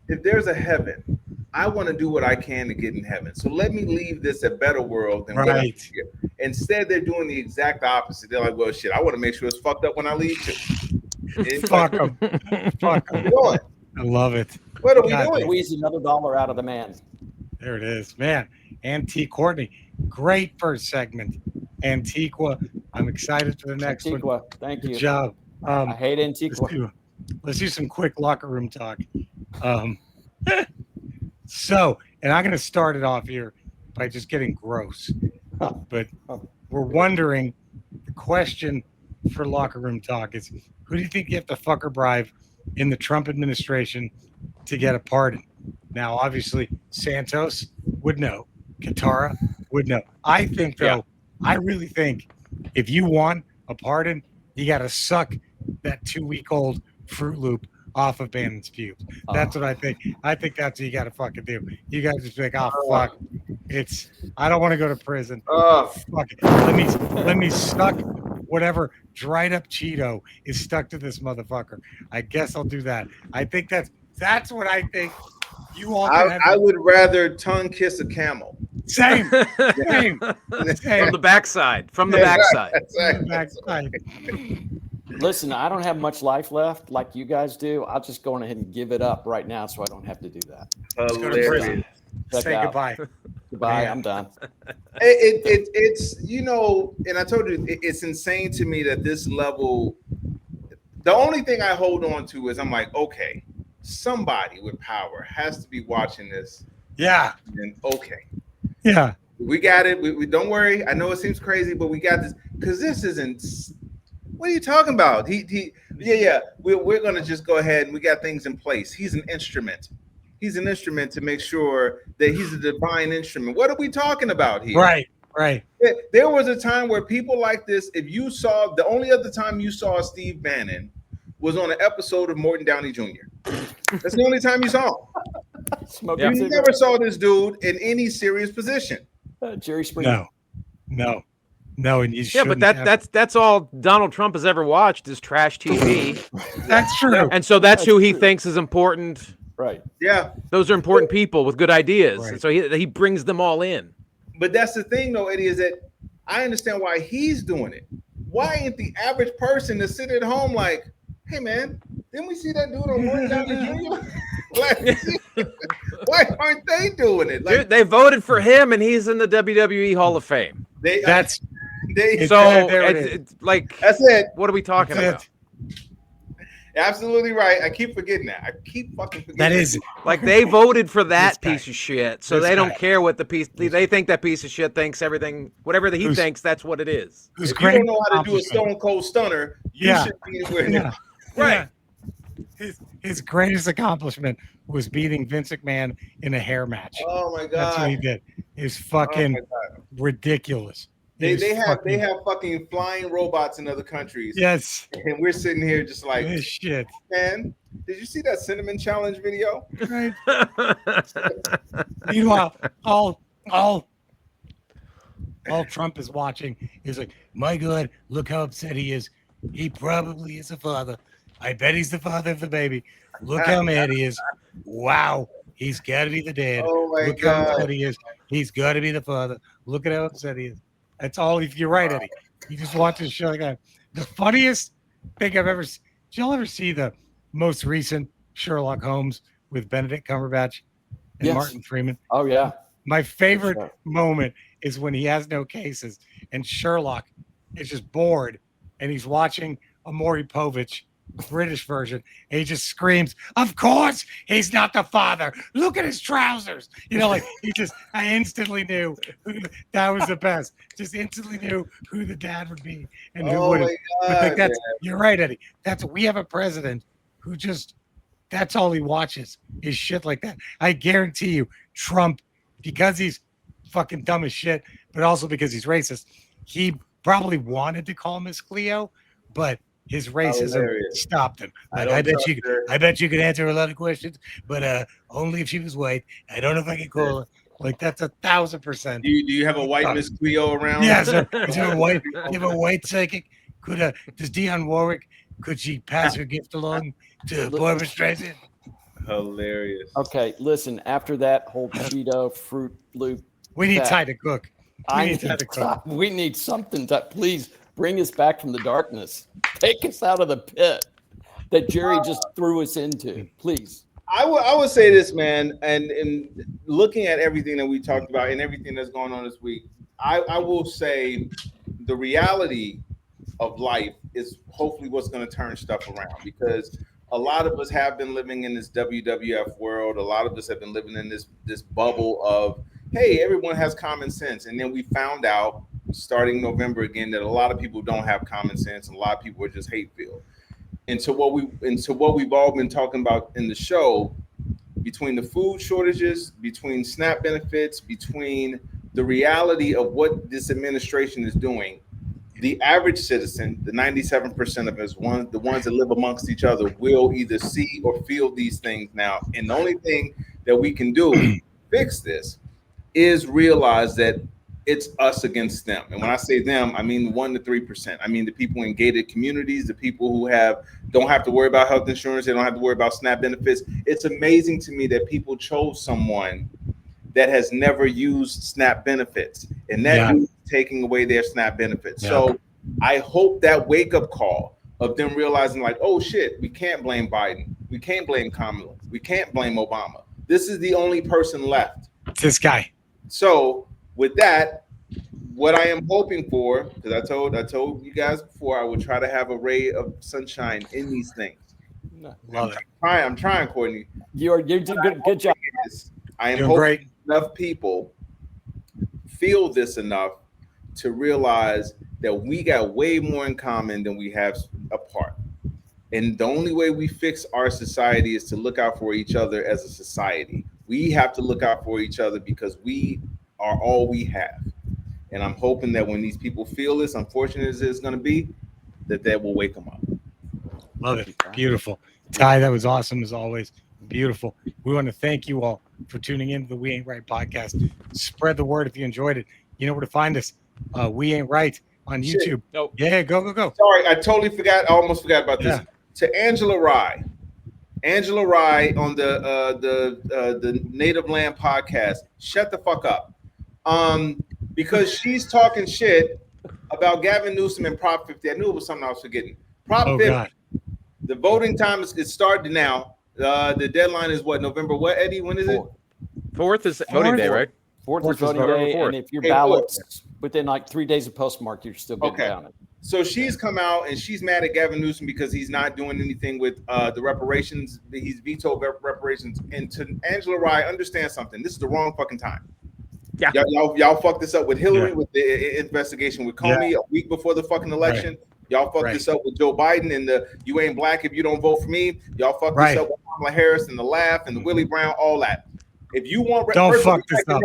if there's a heaven, I want to do what I can to get in heaven. So let me leave this a better world than what I'm here. Instead, they're doing the exact opposite. They're like, well, shit, I want to make sure it's fucked up when I leave too. Fuck them. Fuck them. I love it. What are we doing? Squeeze another dollar out of the man. There it is, man. Antique Courtney, great first segment. Antigua, I'm excited for the next one. Thank you. Good job. I hate Antigua. Let's do some quick locker room talk. So, and I'm going to start it off here by just getting gross. But we're wondering, the question for locker room talk is, who do you think you have to fuck or bribe in the Trump administration to get a pardon? Now, obviously, Santos would know. Katara would know. I think, though, I really think if you want a pardon, you got to suck that 2-week-old Fruit Loop off of Bannon's pubes. That's what I think. I think that's what you got to fucking do. You guys just be like, oh, fuck. I don't want to go to prison. Fuck it. Let me suck whatever dried up Cheeto is stuck to this motherfucker. I guess I'll do that. I think that's what I think. You all. I would rather tongue kiss a camel. Same. From the backside. From the backside. Listen, I don't have much life left like you guys do. I'll just go ahead and give it up right now so I don't have to do that. Hilarious. Say goodbye. Goodbye. I'm done. It's and I told you it's insane to me that this level. The only thing I hold on to is I'm like, okay, somebody with power has to be watching this. Yeah. And okay. Yeah. We got it. We don't worry. I know it seems crazy, but we got this because this isn't. What are you talking about? We're gonna just go ahead and we got things in place. He's an instrument. He's an instrument to make sure that he's a divine instrument. What are we talking about here? Right. There was a time where people like this, if you saw, the only other time you saw Steve Bannon was on an episode of Morton Downey Jr. That's the only time you saw him. You never saw this dude in any serious position. Jerry Springer. No, and you but that's all Donald Trump has ever watched is trash TV. That's true. And so that's who he thinks is important. Right. Yeah. Those are important people with good ideas. Right. And so he brings them all in. But that's the thing, though, Eddie, is that I understand why he's doing it. Why ain't the average person to sit at home like, hey, man, didn't we see that dude on Morton Downey Jr.? Why aren't they doing it? Dude, they voted for him, and he's in the WWE Hall of Fame. That's it. That's it. What are we talking about? Absolutely right. I keep forgetting that. I keep fucking forgetting that. Is like they voted for that piece of shit, so they don't care what the piece. They think that piece of shit thinks everything, whatever he thinks, that's what it is. If you don't know how to do a Stone Cold Stunner, you should be anywhere. Right. His greatest accomplishment was beating Vince McMahon in a hair match. Oh my god, that's what he did. It's fucking ridiculous. They have fucking flying robots in other countries. Yes. And we're sitting here just like this shit. Man, did you see that cinnamon challenge video? Right. Meanwhile, all Trump is watching is like, my God, look how upset he is. He probably is a father. I bet he's the father of the baby. Look how mad he is. Wow. He's got to be the dad. Oh my Look God. how upset he is. He's got to be the father. Look at how upset he is. That's all. If you're right, Eddie. You just watch this show like that. The funniest thing I've ever seen. Did y'all ever see the most recent Sherlock Holmes with Benedict Cumberbatch and Martin Freeman? Oh, yeah. My favorite moment is when he has no cases and Sherlock is just bored and he's watching a Maury Povich British version, and he just screams, of course he's not the father, look at his trousers, like I instantly knew that was the best, just instantly knew who the dad would be and who wouldn't. But you're right, Eddie, we have a president who just, that's all he watches is shit like that. I guarantee you Trump, because he's fucking dumb as shit, but also because he's racist, he probably wanted to call Miss Cleo, but his racism stopped him. Like, I bet you could answer a lot of questions, but only if she was white. I don't know if I can call her. Like, that's 1,000%. Do you have a white Miss Cleo around? Yeah, sir. Is there a white? Do you have a white psychic? Does Dionne Warwick? Could she pass her gift along to Barbara Streisand? Hilarious. Okay, listen. After that whole Cheeto Fruit Loop, we need Ty to cook. We need something to please bring us back from the darkness. Take us out of the pit that Jerry just threw us into, please. I would say this, man, and looking at everything that we talked about and everything that's going on this week, I will say the reality of life is hopefully what's going to turn stuff around, because a lot of us have been living in this WWF world. A lot of us have been living in this bubble of, hey, everyone has common sense. And then we found out starting November again that a lot of people don't have common sense and a lot of people are just hate-filled. And so what we've all been talking about in the show, between the food shortages, between SNAP benefits, between the reality of what this administration is doing, the average citizen, the 97% of us, the ones that live amongst each other, will either see or feel these things now. And the only thing that we can do to fix this is realize that it's us against them. And when I say them, I mean 1 to 3%. I mean the people in gated communities, the people who don't have to worry about health insurance, they don't have to worry about SNAP benefits. It's amazing to me that people chose someone that has never used SNAP benefits, and that is taking away their SNAP benefits. Yeah. So I hope that wake-up call of them realizing, like, oh shit, we can't blame Biden, we can't blame Kamala, we can't blame Obama. This is the only person left. It's this guy. So with that, what I am hoping for, because I told you guys before, I would try to have a ray of sunshine in these things. Love it. I'm trying, Courtney. You're doing good job. I am hoping enough people feel this enough to realize that we got way more in common than we have apart. And the only way we fix our society is to look out for each other as a society. We have to look out for each other because we are all we have. And I'm hoping that when these people feel this, unfortunate as it's going to be, that will wake them up. Love it. Beautiful. Ty, that was awesome as always. Beautiful. We want to thank you all for tuning into the We Ain't Right podcast. Spread the word if you enjoyed it. You know where to find us. We Ain't Right on YouTube. Nope. Yeah, go. Sorry, I totally forgot. I almost forgot about this. To Angela Rye on the Native Land podcast. Shut the fuck up. Because she's talking shit about Gavin Newsom and Prop 50. I knew it was something I was forgetting. Prop 50. God. The voting time is started now. The deadline is what, November what, Eddie? When is it? 4th is voting day, right? 4th is voting day, and if your ballot's within like 3 days of postmark, you're still getting counted. So she's come out and she's mad at Gavin Newsom because he's not doing anything with the reparations. He's vetoed reparations. And to Angela Rye, understand something. This is the wrong fucking time. Yeah. Y'all fucked this up with Hillary with the investigation with Comey a week before the fucking election. Right. Y'all fucked this up with Joe Biden and the "you ain't black if you don't vote for me." Y'all fucked this up with Kamala Harris and the laugh and the Willie Brown, all that. If you want, don't fuck this up.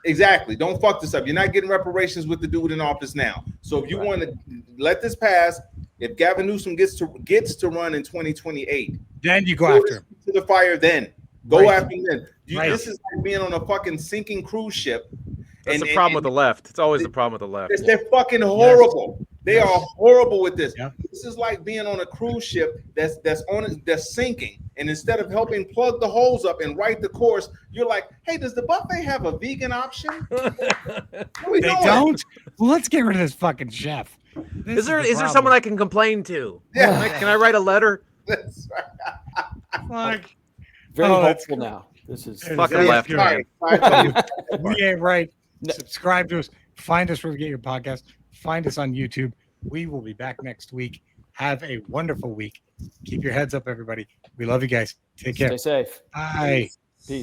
Exactly. Don't fuck this up. You're not getting reparations with the dude in office now. So if you want to let this pass, if Gavin Newsom gets to run in 2028, then you go after him to the fire. Then go after him. Then this is like being on a fucking sinking cruise ship. That's the problem with the left. It's always the problem with the left. They're fucking horrible. Yes. They are horrible with this. Yep. This is like being on a cruise ship that's sinking, and instead of helping plug the holes up and right the course, you're like, "Hey, does the buffet have a vegan option?" They don't. Well, let's get rid of this fucking chef. Is there someone I can complain to? Yeah. Can I write a letter? That's right. Very hopeful now. This is fucking left. We Ain't Right. Subscribe to us. Find us where we get your podcast. Find us on YouTube. We will be back next week. Have a wonderful week. Keep your heads up, everybody. We love you guys. Take care. Stay safe. Bye.